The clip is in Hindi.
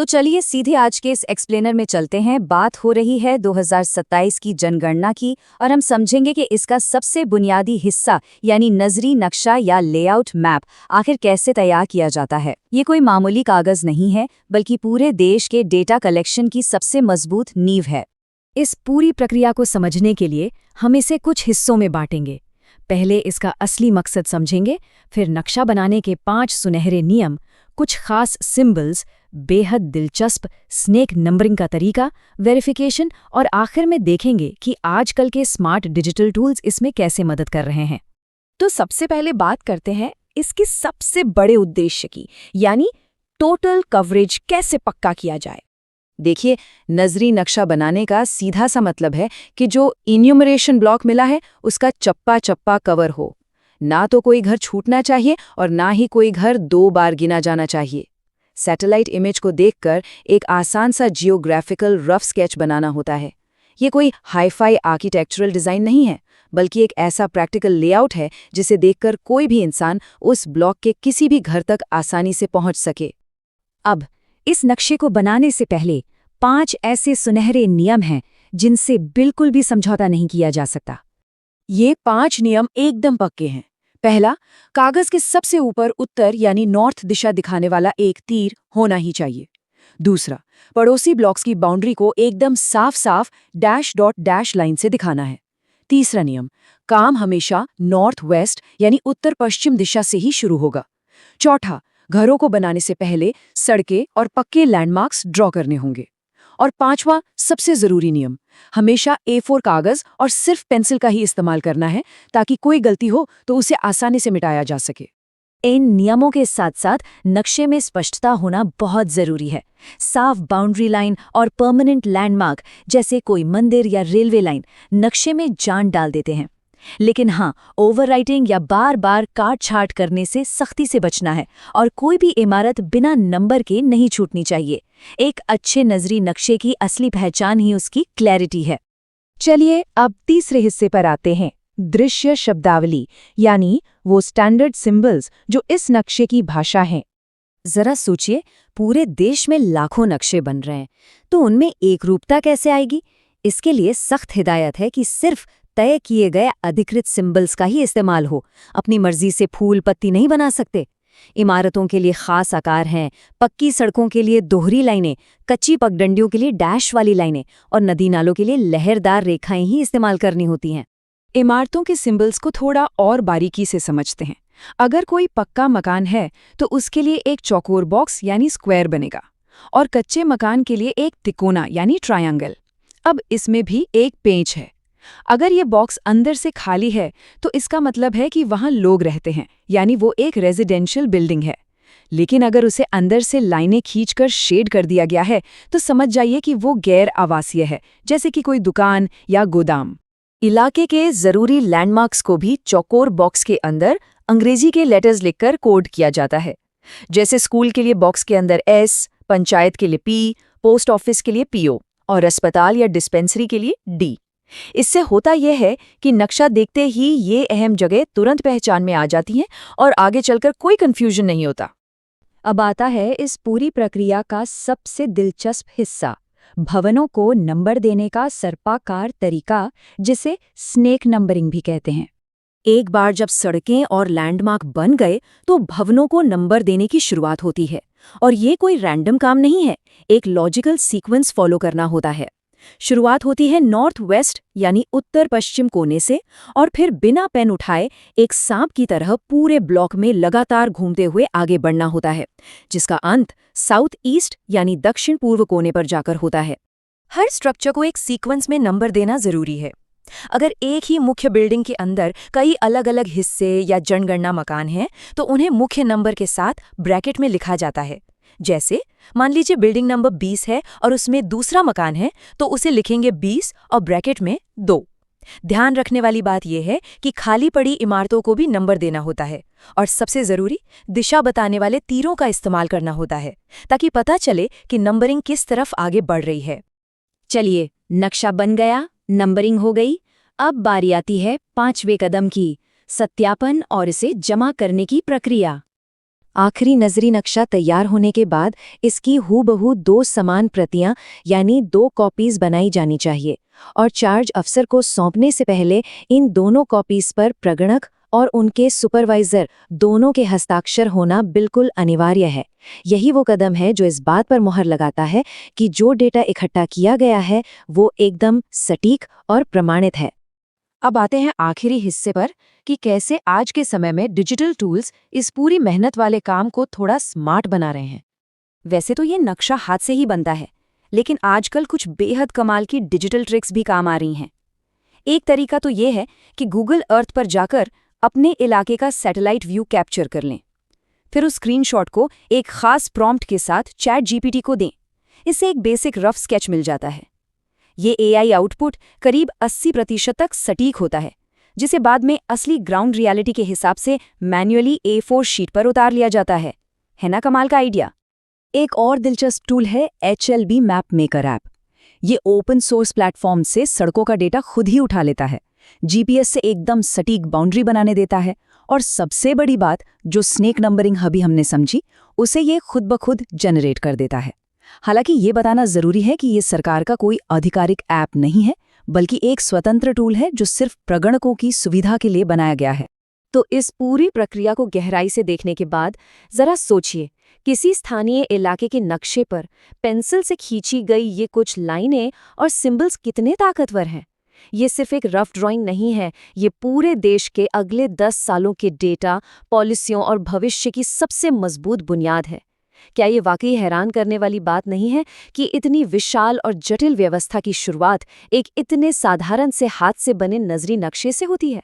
तो चलिए सीधे आज के इस एक्सप्लेनर में चलते हैं। बात हो रही है 2027 की जनगणना की और हम समझेंगे कि इसका सबसे बुनियादी हिस्सा यानी नजरी नक्शा या लेआउट मैप आखिर कैसे तैयार किया जाता है। ये कोई मामूली कागज नहीं है, बल्कि पूरे देश के डेटा कलेक्शन की सबसे मजबूत नींव है। इस पूरी प्रक्रिया को समझने के लिए हम इसे कुछ हिस्सों में बांटेंगे। पहले इसका असली मकसद समझेंगे, फिर नक्शा बनाने के 5 सुनहरे नियम, कुछ खास सिंबल्स, बेहद दिलचस्प स्नेक नंबरिंग का तरीका, वेरिफिकेशन और आखिर में देखेंगे कि आजकल के स्मार्ट डिजिटल टूल्स इसमें कैसे मदद कर रहे हैं। तो सबसे पहले बात करते हैं इसके सबसे बड़े उद्देश्य की, यानी टोटल कवरेज कैसे पक्का किया जाए। देखिए, नजरी नक्शा बनाने का सीधा सा मतलब है कि जो इन्यूमरेशन ब्लॉक मिला है उसका चप्पा चप्पा कवर हो। ना तो कोई घर छूटना चाहिए और ना ही कोई घर 2 बार गिना जाना चाहिए। सैटेलाइट इमेज को देखकर एक आसान सा जियोग्राफिकल रफ स्केच बनाना होता है। ये कोई हाई-फाई आर्किटेक्चरल डिज़ाइन नहीं है, बल्कि एक ऐसा प्रैक्टिकल लेआउट है जिसे देखकर कोई भी इंसान उस ब्लॉक के किसी भी घर तक आसानी से पहुंच सके। अब इस नक्शे को बनाने से पहले 5 ऐसे सुनहरे नियम हैं जिनसे बिल्कुल भी समझौता नहीं किया जा सकता। ये 5 नियम एकदम पक्के हैं। पहला, कागज के सबसे ऊपर उत्तर यानी नॉर्थ दिशा दिखाने वाला एक तीर होना ही चाहिए। दूसरा, पड़ोसी ब्लॉक्स की बाउंड्री को एकदम साफ-साफ डैश डॉट डैश लाइन से दिखाना है। तीसरा नियम, काम हमेशा नॉर्थ वेस्ट यानी उत्तर पश्चिम दिशा से ही शुरू होगा। चौथा, घरों को बनाने से पहले सड़कें और पक्के लैंडमार्क्स ड्रॉ करने होंगे। और पांचवा, सबसे जरूरी नियम, हमेशा A4 कागज और सिर्फ पेंसिल का ही इस्तेमाल करना है ताकि कोई गलती हो तो उसे आसानी से मिटाया जा सके। इन नियमों के साथ साथ नक्शे में स्पष्टता होना बहुत जरूरी है। साफ बाउंड्री लाइन और परमानेंट लैंडमार्क जैसे कोई मंदिर या रेलवे लाइन नक्शे में जान डाल देते हैं। लेकिन हाँ, ओवरराइटिंग या बार बार काट छाट करने से सख्ती से बचना है और कोई भी इमारत बिना नंबर के नहीं छूटनी चाहिए। एक अच्छे नजरी नक्शे की असली पहचान ही उसकी क्लैरिटी है। चलिए अब तीसरे हिस्से पर आते हैं, दृश्य शब्दावली, यानी वो स्टैंडर्ड सिंबल्स जो इस नक्शे की भाषा हैं। जरा सोचिए, पूरे देश में लाखों नक्शे बन रहे हैं, तो उनमें एकरूपता कैसे आएगी? इसके लिए सख्त हिदायत है कि सिर्फ तय किए गए अधिकृत सिंबल्स का ही इस्तेमाल हो। अपनी मर्जी से फूल पत्ती नहीं बना सकते। इमारतों के लिए खास आकार हैं, पक्की सड़कों के लिए दोहरी लाइनें, कच्ची पगडंडियों के लिए डैश वाली लाइनें और नदी नालों के लिए लहरदार रेखाएं ही इस्तेमाल करनी होती हैं। इमारतों के सिंबल्स को थोड़ा और बारीकी से समझते हैं। अगर कोई पक्का मकान है तो उसके लिए एक चौकोर बॉक्स यानी स्क्वायर बनेगा और कच्चे मकान के लिए एक तिकोना यानी ट्रायंगल। अब इसमें भी एक पेंच है। अगर ये बॉक्स अंदर से खाली है तो इसका मतलब है कि वहां लोग रहते हैं, यानी वो एक रेजिडेंशियल बिल्डिंग है। लेकिन अगर उसे अंदर से लाइनें खींचकर शेड कर दिया गया है तो समझ जाइए कि वो गैर आवासीय है, जैसे कि कोई दुकान या गोदाम। इलाके के जरूरी लैंडमार्क्स को भी चौकोर बॉक्स के अंदर अंग्रेजी के लेटर्स लिखकर कोड किया जाता है। जैसे स्कूल के लिए बॉक्स के अंदर S, पंचायत के लिए P, पोस्ट ऑफिस के लिए PO और अस्पताल या डिस्पेंसरी के लिए D। इससे होता यह है कि नक्शा देखते ही ये अहम जगह तुरंत पहचान में आ जाती हैं और आगे चलकर कोई कंफ्यूजन नहीं होता। अब आता है इस पूरी प्रक्रिया का सबसे दिलचस्प हिस्सा, भवनों को नंबर देने का सर्पाकार तरीका, जिसे स्नेक नंबरिंग भी कहते हैं। एक बार जब सड़कें और लैंडमार्क बन गए तो भवनों को नंबर देने की शुरुआत होती है। और ये कोई रैंडम काम नहीं है, एक लॉजिकल सीक्वेंस फॉलो करना होता है। शुरुआत होती है नॉर्थ वेस्ट यानी उत्तर पश्चिम कोने से और फिर बिना पेन उठाए एक सांप की तरह पूरे ब्लॉक में लगातार घूमते हुए आगे बढ़ना होता है, जिसका अंत साउथ ईस्ट यानी दक्षिण पूर्व कोने पर जाकर होता है। हर स्ट्रक्चर को एक सीक्वेंस में नंबर देना जरूरी है। अगर एक ही मुख्य बिल्डिंग के अंदर कई अलग अलग हिस्से या जनगणना मकान हैं तो उन्हें मुख्य नंबर के साथ ब्रैकेट में लिखा जाता है। जैसे मान लीजिए बिल्डिंग नंबर 20 है और उसमें दूसरा मकान है तो उसे लिखेंगे 20 और ब्रैकेट में 2। ध्यान रखने वाली बात यह है कि खाली पड़ी इमारतों को भी नंबर देना होता है और सबसे जरूरी दिशा बताने वाले तीरों का इस्तेमाल करना होता है ताकि पता चले कि नंबरिंग किस तरफ आगे बढ़ रही है। चलिए, नक्शा बन गया, नंबरिंग हो गई। अब बारी आती है 5वें कदम की, सत्यापन और इसे जमा करने की प्रक्रिया। आखिरी नजरी नक्शा तैयार होने के बाद इसकी हूबहू 2 समान प्रतियां यानी 2 कॉपीज बनाई जानी चाहिए और चार्ज अफसर को सौंपने से पहले इन दोनों कॉपीज पर प्रगणक और उनके सुपरवाइजर दोनों के हस्ताक्षर होना बिल्कुल अनिवार्य है। यही वो कदम है जो इस बात पर मुहर लगाता है कि जो डेटा इकट्ठा किया गया है वो एकदम सटीक और प्रमाणित है। अब आते हैं आखिरी हिस्से पर कि कैसे आज के समय में डिजिटल टूल्स इस पूरी मेहनत वाले काम को थोड़ा स्मार्ट बना रहे हैं। वैसे तो ये नक्शा हाथ से ही बनता है, लेकिन आजकल कुछ बेहद कमाल की डिजिटल ट्रिक्स भी काम आ रही हैं। एक तरीका तो ये है कि गूगल अर्थ पर जाकर अपने इलाके का सैटेलाइट व्यू कैप्चर कर लें। फिर उस स्क्रीनशॉट को एक खास प्रॉम्प्ट के साथ चैट जीपीटी को दें। इससे एक बेसिक रफ स्केच मिल जाता है। ये एआई आउटपुट करीब 80% तक सटीक होता है, जिसे बाद में असली ग्राउंड रियलिटी के हिसाब से मैन्युअली A4 शीट पर उतार लिया जाता है। है ना कमाल का आइडिया? एक और दिलचस्प टूल है HLB मैप मेकर ऐप। ये ओपन सोर्स प्लेटफॉर्म से सड़कों का डेटा खुद ही उठा लेता है, जीपीएस से एकदम सटीक बाउंड्री बनाने देता है और सबसे बड़ी बात, जो स्नेक नंबरिंग अभी हमने समझी, उसे ये खुद ब खुद जनरेट कर देता है। हालांकि ये बताना जरूरी है कि ये सरकार का कोई आधिकारिक ऐप नहीं है, बल्कि एक स्वतंत्र टूल है जो सिर्फ प्रगणकों की सुविधा के लिए बनाया गया है। तो इस पूरी प्रक्रिया को गहराई से देखने के बाद जरा सोचिए, किसी स्थानीय इलाके के नक्शे पर पेंसिल से खींची गई ये कुछ लाइनें और सिंबल्स कितने ताकतवर हैं। ये सिर्फ एक रफ ड्राइंग नहीं है, ये पूरे देश के अगले 10 सालों के डेटा, पॉलिसियों और भविष्य की सबसे मजबूत बुनियाद है। क्या ये वाकई हैरान करने वाली बात नहीं है कि इतनी विशाल और जटिल व्यवस्था की शुरुआत एक इतने साधारण से हाथ से बने नजरी नक्शे से होती है?